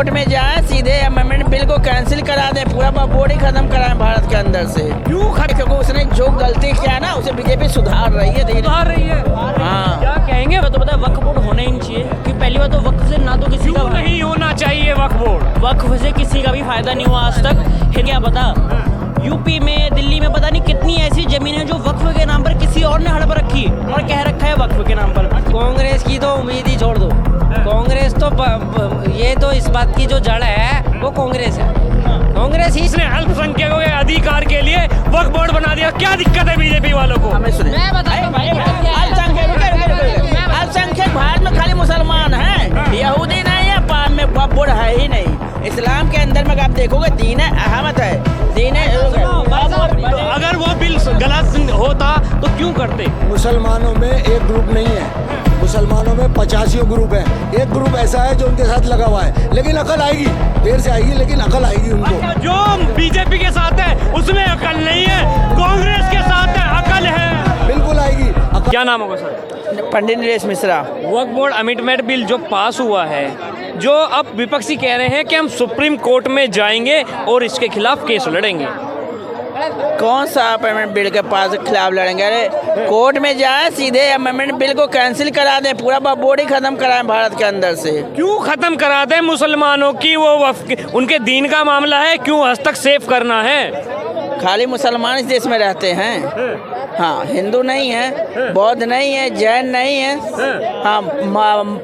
Court में जाए, सीधे अमेंडमेंट बिल को कैंसिल करा दें, पूरा बोर्ड ही खत्म कराएं भारत के अंदर से। क्यों? क्योंकि उसने जो गलती किया ना उसे बीजेपी सुधार रही है, सुधार रही है। हाँ, क्या कहेंगे? तो पता है वक्फ बोर्ड होना ही नहीं चाहिए कि पहली बात तो वक्फ से ना तो किसी का क्यों नहीं होना चाहिए वक्फ बोर्ड? वक्फ से किसी का भी फायदा नहीं हुआ आज तक। फिर क्या पता यूपी में, दिल्ली में पता नहीं कितनी ऐसी जमीन है जो वक्फ के नाम पर किसी और ने हड़प रखी और कह रखा है वक्फ के नाम पर। कांग्रेस की तो उम्मीद ही छोड़ दो। कांग्रेस तो ये तो इस बात की जो जड़ है वो कांग्रेस है। कांग्रेस ही इसने अल्पसंख्यकों के अधिकार के लिए वक्फ बोर्ड बना दिया। क्या दिक्कत है बीजेपी वालों को? हमें सुने। मैं बताता हूं अल्पसंख्यक भारत में खाली मुसलमान हैं, यहूदी नहीं है, पाप में वक्फ बोर्ड है ही नहीं। इस्लाम के अंदर में आप देखोगे दीन अहमद है, दीन अगर वो बिल गलत होता तो क्यों करते? मुसलमानों में एक ग्रुप नहीं है, मुसलमानों में 85 ग्रुप है। एक ग्रुप ऐसा है जो उनके साथ लगा हुआ है, लेकिन अकल आएगी, देर से आएगी लेकिन अकल आएगी उनको। जो बीजेपी के साथ है उसमें अकल नहीं है, कांग्रेस के साथ है अकल है, बिल्कुल आएगी अकल। क्या नाम होगा सर? पंडित नरेश मिश्रा। वक्फ बोर्ड अमेंडमेंट बिल जो पास हुआ है, जो अब विपक्षी कह रहे हैं कि हम सुप्रीम कोर्ट में जाएंगे और इसके खिलाफ केस लड़ेंगे। कौन सा अमेंडमेंट बिल के पास खिलाफ लड़ेंगे? अरे कोर्ट में जाए, सीधे अमेंडमेंट बिल को कैंसिल करा दें, पूरा बोर्ड ही खत्म कराएं भारत के अंदर से। क्यों खत्म करा दें? मुसलमानों की वो उनके दीन का मामला है, क्यों हस्तक्षेप करना है? खाली मुसलमान इस देश में रहते हैं, हाँ, हिंदू नहीं है, बौद्ध नहीं है, जैन नहीं है, हाँ,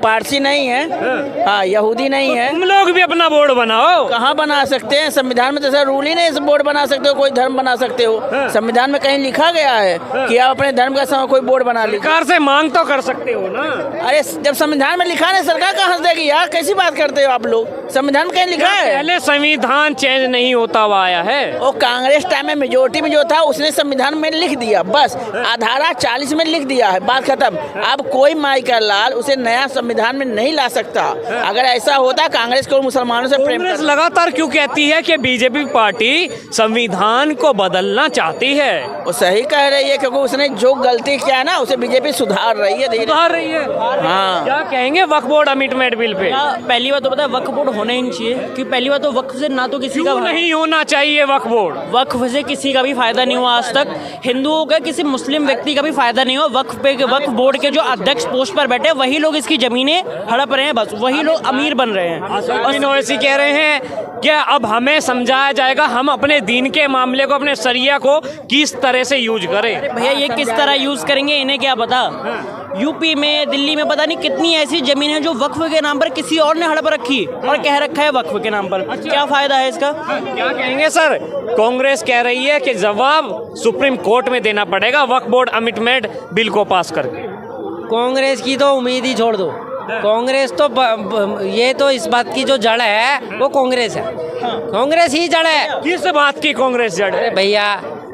पारसी नहीं है, हाँ, यहूदी नहीं है। तुम लोग भी अपना बोर्ड बनाओ। कहाँ बना सकते हैं? संविधान में तो ऐसा रूल ही नहीं है बोर्ड बना सकते हो, कोई धर्म बना सकते हो। संविधान में कहीं लिखा गया है कि आप अपने धर्म का समय कोई बोर्ड बना लीजिए। सरकार से मांग तो कर सकते हो ना। अरे जब संविधान में लिखा नहीं, सरकार कहाँ हंस देगी यार? कैसी बात करते हो आप लोग? संविधान में कहीं लिखा है? पहले संविधान चेंज नहीं होता हुआ आया है। वो कांग्रेस टाइम में मेजोरिटी में जो था उसने संविधान में लिख दिया, बस धारा 40 में लिख दिया है, बात खत्म। अब कोई माई का लाल उसे नया संविधान में नहीं ला सकता। अगर ऐसा होता, कांग्रेस को मुसलमानों से प्रेम कांग्रेस लगातार क्यों कहती है कि बीजेपी पार्टी संविधान को बदलना चाहती है? वो सही कह रही है, क्योंकि उसने जो गलती किया ना उसे बीजेपी सुधार रही है, सुधार रही है। हाँ। क्या कहेंगे वक्फ बोर्ड अमेंडमेंट बिल पे? पहली बात तो पता है वक्फ बोर्ड होना ही नहीं चाहिए कि पहली बात तो वक्फ से ना तो किसी का क्यों नहीं होना चाहिए वक्फ बोर्ड? वक्फ से किसी का भी फायदा नहीं हुआ आज तक। हिंदुओं का, किसी मुस्लिम व्यक्ति का भी फायदा नहीं हुआ। वक्फ बोर्ड के जो अध्यक्ष पोस्ट पर बैठे वही लोग इसकी जमीनें हड़प रहे हैं, बस वही लोग अमीर बन रहे हैं। और ओवैसी कह रहे हैं कि अब हमें समझाया जाएगा हम अपने दीन के मामले को, अपने शरिया को किस तरह से यूज करें। भैया ये किस तरह यूज करेंगे इन्हें क्या पता। यूपी में, दिल्ली में पता नहीं कितनी ऐसी जमीन है जो वक्फ के नाम पर किसी और ने हड़प रखी और कह रखा है वक्फ के नाम पर। क्या फायदा है इसका? क्या कहेंगे सर? कांग्रेस कह रही है कि जवाब सुप्रीम कोर्ट में देना पड़ेगा वक्फ बोर्ड अमेंडमेंट बिल को पास करके। कांग्रेस की तो उम्मीद ही छोड़ दो। कांग्रेस तो ये तो इस बात की जो जड़ है वो कांग्रेस है। कांग्रेस ही जड़ है। किस बात की कांग्रेस जड़ है? भैया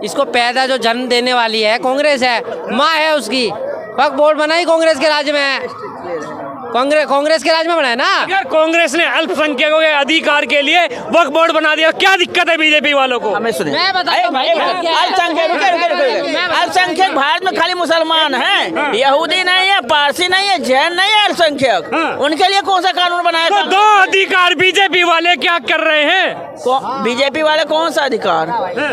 इसको पैदा जो जन्म देने वाली है कांग्रेस है, माँ है उसकी। वक्फ बोर्ड बना ही कांग्रेस के राज्य में है, कांग्रेस के राज्य में बना है ना। अगर कांग्रेस ने अल्पसंख्यकों के अधिकार के लिए वक्फ बोर्ड बना दिया, क्या दिक्कत है बीजेपी वालों को? हमें सुने। मैं बताता हूं अल्पसंख्यक भारत में खाली मुसलमान हैं, यहूदी नहीं है, पारसी नहीं है, जैन नहीं है, अल्पसंख्यक। उनके लिए कौन सा कानून बनाया? तो दो अधिकार बीजेपी वाले क्या कर रहे हैं? बीजेपी वाले कौन सा अधिकार?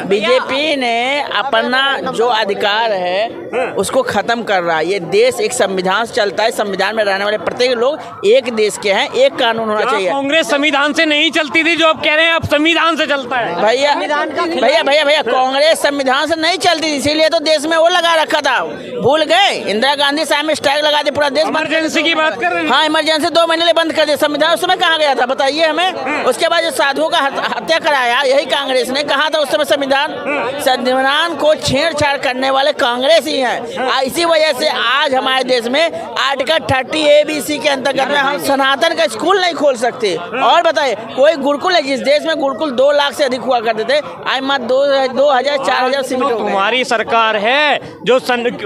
बीजेपी ने अपना जो अधिकार है उसको खत्म कर रहा है। ये देश एक संविधान से चलता है, संविधान में रहने वाले प्रत्येक लोग एक देश के हैं, एक कानून होना चाहिए। कांग्रेस संविधान से नहीं चलती थी, जो आप कह रहे हैं अब संविधान से चलता है। भैया कांग्रेस संविधान से नहीं चलती थी, इसीलिए तो देश में वो लगा रखा था। भूल गए? इंदिरा गांधी साहब में स्ट्राइक लगा दी, पूरा देश इमरजेंसी की बात कर रहे हैं। हाँ, इमरजेंसी 2 महीने लिए बंद कर दिया। संविधान उस समय कहाँ गया था बताइए हमें? उसके बाद जो साधुओं का हत्या कराया यही कांग्रेस ने। कहा था उस समय संविधान को छेड़छाड़ करने वाले कांग्रेस ही हैं। इसी वजह से आज हमारे देश में आर्टिकल 30 ABC के अंतर्गत में हम सनातन का स्कूल नहीं खोल सकते। और बताइए, कोई गुरुकुल है जिस देश में गुरुकुल 2 लाख से अधिक हुआ करते थे, आज मात्र 2000 4000 सीमित हो गए। तुम्हारी सरकार है जो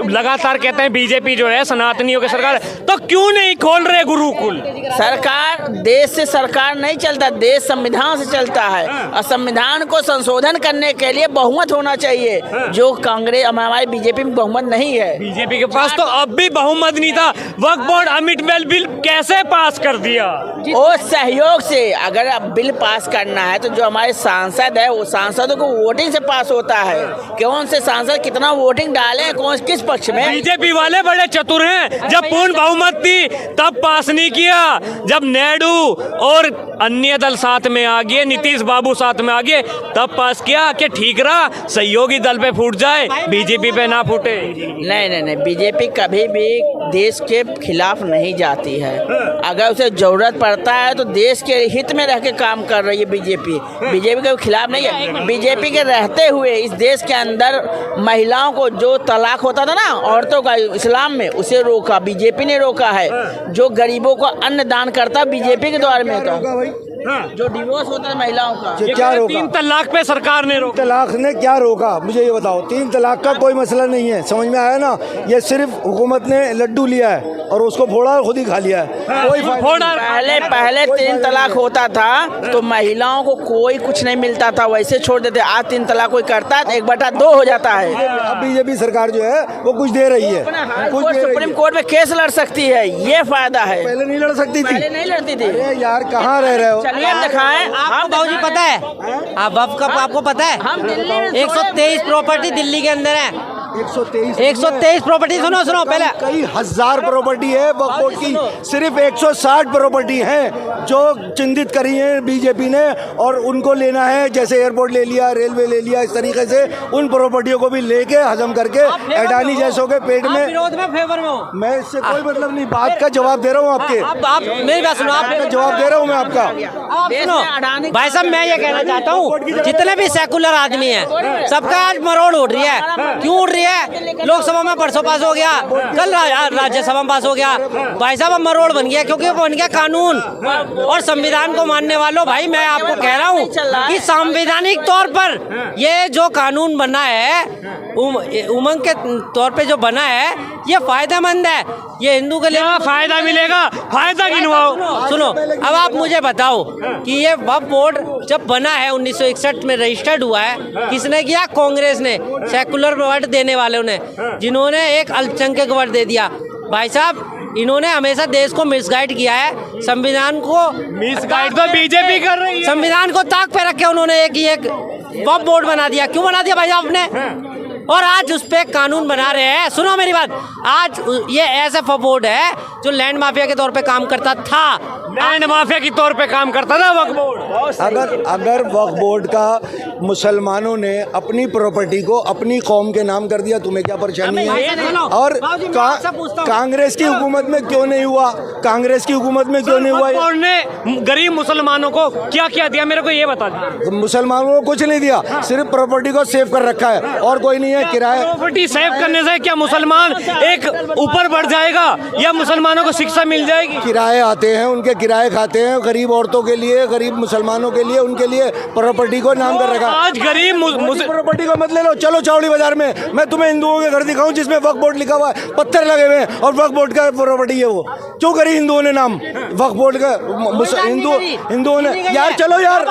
लगातार कहते हैं बीजेपी जो है सनातनियों की सरकार, तो क्यों नहीं खोल रहे गुरुकुल? सरकार, देश से सरकार नहीं चलता, देश संविधान से चलता है और संविधान को संशोधन करने के लिए बहुमत होना चाहिए, जो कांग्रेस हमारे बीजेपी में बहुमत नहीं है। बीजेपी के पास तो अब भी बहुमत नहीं था। वक्फ बोर्ड अमेंडमेंट बिल कैसे पास कर दिया? और सहयोग से अगर अब बिल पास करना है तो जो हमारे सांसद है वो सांसदों को वोटिंग से पास होता है। कौन से सांसद कितना वोटिंग डाले, कौन किस पक्ष में। बीजेपी वाले बड़े चतुर हैं, जब पूर्ण बहुमत थी तब पास नहीं किया, जब नायडू और अन्य दल साथ में आ गए, नीतीश बाबू साथ में आ गए, तब पास किया कि ठीक रहा, सहयोगी दल पे फूट जाए, बीजेपी पे ना फूटे। नहीं, बीजेपी कभी भी देश के खिलाफ नहीं जाती है। अगर उसे जरूरत पड़ता है तो देश के हित में रह के काम कर रही है बीजेपी के खिलाफ नहीं है। बीजेपी के रहते हुए इस देश के अंदर महिलाओं को जो तलाक होता था ना औरतों का इस्लाम में, उसे रोका, बीजेपी ने रोका है। जो गरीबों को अन्न दान करता बीजेपी के द्वार में होता, जो डिवोर्स होता है महिलाओं का। क्या रोका? 3 तलाक पे सरकार ने रोका। तलाक ने क्या रोका, मुझे ये बताओ। 3 तलाक का कोई मसला नहीं है, समझ में आया ना। ये सिर्फ हुकूमत ने लड्डू लिया है और उसको फोड़ा और खुद ही खा लिया है। कोई पहले 3 तलाक होता था तो महिलाओं को कोई कुछ नहीं मिलता था, वैसे छोड़ देते। आज 3 तलाक कोई करता है तो 1/2 हो जाता है। अब बीजेपी सरकार जो है वो कुछ दे रही है, सुप्रीम कोर्ट में केस लड़ सकती है, ये फायदा है। पहले नहीं लड़ सकती थी। पहले नहीं लड़ती थी। अरे यार कहाँ रह रहे हो? चलिए आप दिखाएं। आपको बाबूजी पता है, आप वक्फ का आपको पता है? हम दिल्ली में 123 प्रॉपर्टी दिल्ली के अंदर है। 123 प्रॉपर्टी। सुनो पहले, कई हजार प्रॉपर्टी है वक्फ बोर्ड की, सिर्फ 160 प्रॉपर्टी है जो चिन्हित करी है बीजेपी ने, और उनको लेना है। जैसे एयरपोर्ट ले लिया, रेलवे ले लिया, इस तरीके से उन प्रॉपर्टियों को भी लेके हजम करके अडानी जैसों के पेट में। विरोध में फेवर में हो? मैं इससे कोई मतलब नहीं, बात का जवाब दे रहा हूँ आपके। आप मेरी बात सुनो, आप जवाब दे रहा हूँ मैं आपका। आप सुनो भाई साहब, मैं ये कहना चाहता हूँ, जितने भी सेकुलर आदमी हैं सबका आज मरोड़ उड़ रही है। क्यों उड़ रही है? लोकसभा में परसों पास हो गया, कल राज्यसभा में पास हो गया। भाई साहब अब मरोड़ बन गया, क्योंकि बन गया कानून और संविधान को मानने वालों। भाई मैं आपको कह रहा हूँ कि संवैधानिक तौर पर ये जो कानून बना है, उमंग के तौर पे जो बना है, ये फायदेमंद है। ये हिंदू के लिए फायदा मिलेगा, फायदा गिनवाओ। सुनो अब आप मुझे बताओ कि ये वक्फ बोर्ड जब बना है 1961 में रजिस्टर्ड हुआ है, किसने किया? कांग्रेस ने, सेकुलर वोट देने वालों ने, जिन्होंने एक अल्पसंख्यक वोट दे दिया। भाई साहब इन्होंने हमेशा देश को मिसगाइड किया है, संविधान को मिसगाइड तो बीजेपी कर रही है। संविधान को ताक पे रख के उन्होंने एक वक्फ बोर्ड बना दिया। क्यों बना दिया भाई साहब आपने? और आज उस पे कानून बना रहे हैं। सुनो मेरी बात, आज ये ऐसा वक्फ बोर्ड है जो लैंड माफिया के तौर पे काम करता था, लैंड माफिया के तौर पे काम करता था वक्फ बोर्ड। अगर वक्फ बोर्ड का मुसलमानों ने अपनी प्रॉपर्टी को अपनी कौम के नाम कर दिया, तुम्हें क्या परेशानी है? और कांग्रेस की हुकूमत में क्यों नहीं हुआ? कांग्रेस की हुकूमत में क्यों नहीं हुआ? वक्फ बोर्ड ने गरीब मुसलमानों को क्या क्या दिया, मेरे को ये बता दीजिए। मुसलमानों को कुछ नहीं दिया, सिर्फ प्रॉपर्टी को सेव कर रखा है और कोई नहीं है। किराया प्रॉपर्टी सेव करने से क्या मुसलमान एक ऊपर बढ़ जाएगा या मुसलमानों को शिक्षा मिल जाएगी? किराए आते हैं, उनके किराए खाते हैं। गरीब औरतों के लिए, गरीब मुसलमानों के लिए, उनके लिए प्रॉपर्टी को नाम कर रखा। आज गरीब प्रॉपर्टी को मत ले लो। चलो चावड़ी बाजार में मैं तुम्हें हिंदुओं के घर दिखाऊं जिसमें वक्फ बोर्ड लिखा हुआ है, पत्थर लगे हुए हैं और वक्फ बोर्ड का प्रॉपर्टी है। वो क्यों करी हिंदुओं ने नाम वक्फ बोर्ड का? हिंदुओं ने यार, चलो यार,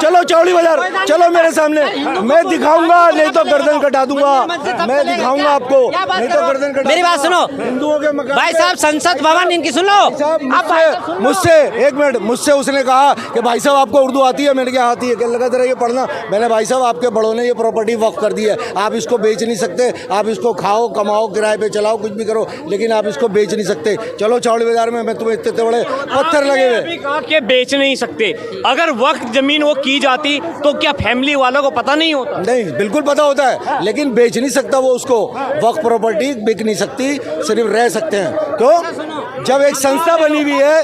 चलो चावड़ी बाजार, चलो मेरे सामने, मैं दिखाऊंगा, नहीं तो गर्दन कटा दूंगा। मैं दिखाऊंगा आपको, नहीं तो गर्दन कटा। मेरी बात सुनो हिंदुओं के मकान। भाई साहब संसद भवन इनकी सुन लो। मुझसे एक मिनट, मुझसे उसने कहा कि भाई साहब आपको उर्दू आती है? मैंने क्या आती है, क्या लगा जरा ये पढ़ना। मैंने भाई साहब आपके बड़ों ने ये प्रॉपर्टी वक्फ कर दी है, आप इसको बेच नहीं सकते। आप इसको खाओ, कमाओ, किराए पे चलाओ, कुछ भी करो, लेकिन आप इसको बेच नहीं सकते। चलो चावड़ी बाजार में, मैं तुम्हें इतने बड़े पत्थर लगे हुए कहा कि बेच नहीं सकते। अगर वक्त जमीन वो की जाती तो क्या फैमिली वालों को पता नहीं होता? नहीं, बिल्कुल पता होता है, लेकिन बेच नहीं सकता वो उसको। वक्फ प्रॉपर्टी बिक नहीं सकती, सिर्फ रह सकते हैं। क्यों? जब एक संस्था बनी हुई है,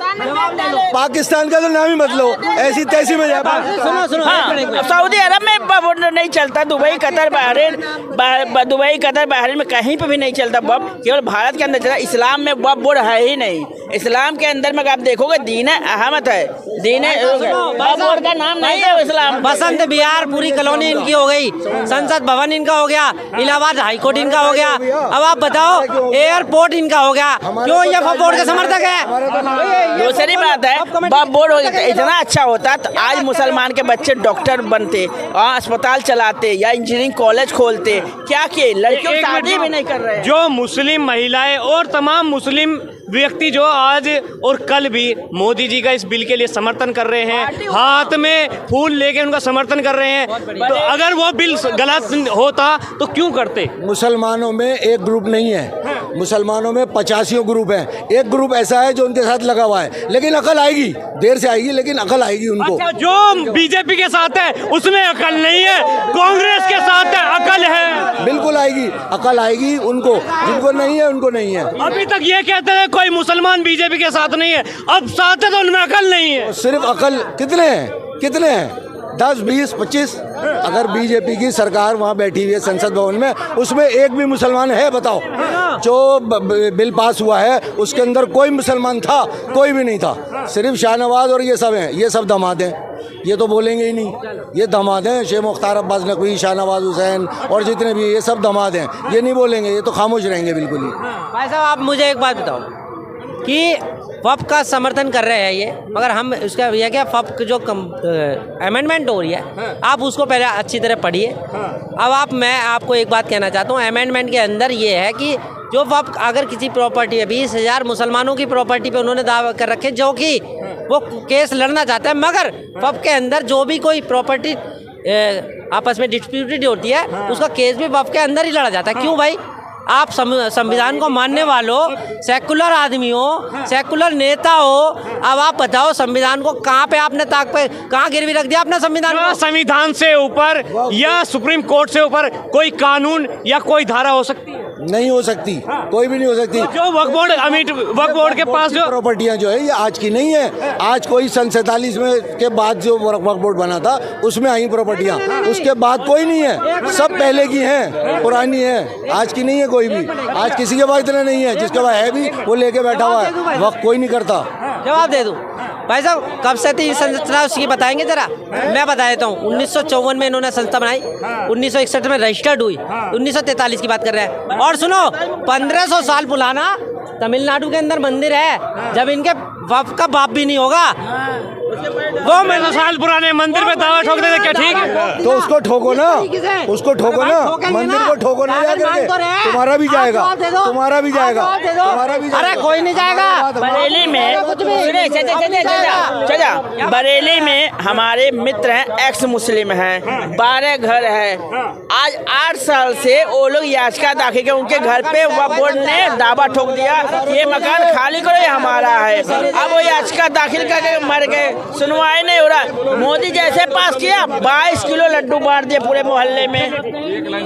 पाकिस्तान का तो नाम ही मत लो, ऐसी तैसी में सुनो हाँ, सऊदी अरब में वक्फ नहीं चलता, दुबई कतर बहरीन में कहीं पे भी नहीं चलता वक्फ, केवल भारत के अंदर चलता। इस्लाम में वक्फ बोर्ड है ही नहीं। इस्लाम के अंदर में आप देखोगे दीन अहमद है, दीन वक्फ बोर्ड का नाम नहीं है इस्लाम। बसंत बिहार पूरी कॉलोनी इनकी हो गई, संसद भवन इनका हो गया, इलाहाबाद हाईकोर्ट इनका हो गया। अब आप बताओ एयरपोर्ट इनका हो गया। क्यों ये वक्फ बोर्ड के समर्थक है। दूसरी बात है, वक्फ बोर्ड इतना अच्छा होता तो आज मुसलमान के बच्चे डॉक्टर बनते और अस्पताल चलाते या इंजीनियरिंग कॉलेज खोलते। क्या किए? लड़कियों एक शादी मिनट, भी नहीं कर रहे हैं। जो मुस्लिम महिलाएं और तमाम मुस्लिम व्यक्ति जो आज और कल भी मोदी जी का इस बिल के लिए समर्थन कर रहे हैं, हाथ में फूल लेके उनका समर्थन कर रहे हैं, तो अगर वो बिल गलत होता तो क्यों करते? मुसलमानों में एक ग्रुप नहीं है, मुसलमानों में 85 ग्रुप है। एक ग्रुप ऐसा है जो उनके साथ लगा हुआ है, लेकिन अकल आएगी, देर से आएगी लेकिन अकल आएगी उनको। अच्छा, जो बीजेपी के साथ है उसमें अकल नहीं है, कांग्रेस के साथ है अकल है। बिल्कुल आएगी, अकल आएगी उनको, जिनको नहीं है उनको नहीं है। अभी तक ये कहते हैं कोई मुसलमान बीजेपी के साथ नहीं है, अब साथ है तो उनमें अकल नहीं है। सिर्फ अकल कितने हैं 10, 20, 25। अगर बीजेपी की सरकार वहाँ बैठी हुई है संसद भवन में, उसमें एक भी मुसलमान है बताओ? जो बिल पास हुआ है उसके अंदर कोई मुसलमान था? कोई भी नहीं था। सिर्फ शाहनवाज और ये सब हैं, ये सब दामाद हैं, ये तो बोलेंगे ही नहीं। ये दामाद हैं, शेख मुख्तार अब्बास नकवी, शाहनवाज हुसैन और जितने भी, ये सब दामाद हैं, ये नहीं बोलेंगे, ये तो खामोश रहेंगे बिल्कुल ही। भाई साहब, आप मुझे एक बात बताओ कि वक्फ का समर्थन कर रहे हैं ये, मगर हम उसका यह क्या वक्फ जो अमेंडमेंट हो रही है, आप उसको पहले अच्छी तरह पढ़िए। अब मैं आपको एक बात कहना चाहता हूँ, अमेंडमेंट के अंदर ये है कि जो वक्फ अगर किसी प्रॉपर्टी है, 20,000 मुसलमानों की प्रॉपर्टी पे उन्होंने दावा कर रखे, जो कि वो केस लड़ना चाहते हैं, मगर वक्फ के अंदर जो भी कोई प्रॉपर्टी आपस में डिस्प्यूटेड होती है, उसका केस भी वक्फ के अंदर ही लड़ा जाता है। क्यों भाई? आप संविधान को मानने वालों, सेकुलर आदमी हो, सेकुलर नेता हो, अब आप बताओ संविधान को कहाँ पे आपने ताक पे कहाँ गिरवी रख दिया अपना संविधान को? संविधान से ऊपर या सुप्रीम कोर्ट से ऊपर कोई कानून या कोई धारा हो सकती है? नहीं हो सकती, कोई भी नहीं हो सकती। जो वक्फ बोर्ड के पास जो प्रॉपर्टियां जो है ये आज की नहीं है, आज कोई सन 47 में के बाद जो वक्फ बोर्ड बना था उसमें आई प्रॉपर्टियां, उसके बाद कोई नहीं है, सब पहले की हैं, पुरानी है, आज की नहीं है कोई भी। आज किसी के पास इतना नहीं है, जिसके पास है भी वो लेके बैठा हुआ है, वक्त कोई नहीं करता। जवाब दे दूं भाई साहब, कब से थी संरचना उसकी बताएंगे जरा? मैं बता देता हूँ। 1954 में इन्होंने संस्था बनाई, 1961 में रजिस्टर्ड हुई, 1943 की बात कर रहे हैं। और सुनो, 1500 साल पुराना तमिलनाडु के अंदर मंदिर है, जब इनके वक्फ का बाप भी नहीं होगा, वो 1500 साल पुराने मंदिर पे दावा ठोक देते, क्या ठीक है? तो उसको ठोको ना, उसको ठोको ना, मंदिर को ठोको ना जाकर, तुम्हारा भी जाएगा, तुम्हारा भी जाएगा, तुम्हारा भी जाएगा। अरे कोई नहीं जाएगा। बरेली में चला, बरेली में हमारे मित्र हैं, एक्स मुस्लिम हैं, 12 घर है। आज 8 साल से वो लोग याचिका दाखिल के उनके घर पे वक्फ बोर्ड ने दावा ठोक दिया, ये मकान खाली करो, ये हमारा है। अब वो याचिका दाखिल करके मर गए, सुनवाई नहीं हो रहा। मोदी जैसे पास किया, 22 किलो लड्डू बांट दिए पूरे मोहल्ले में।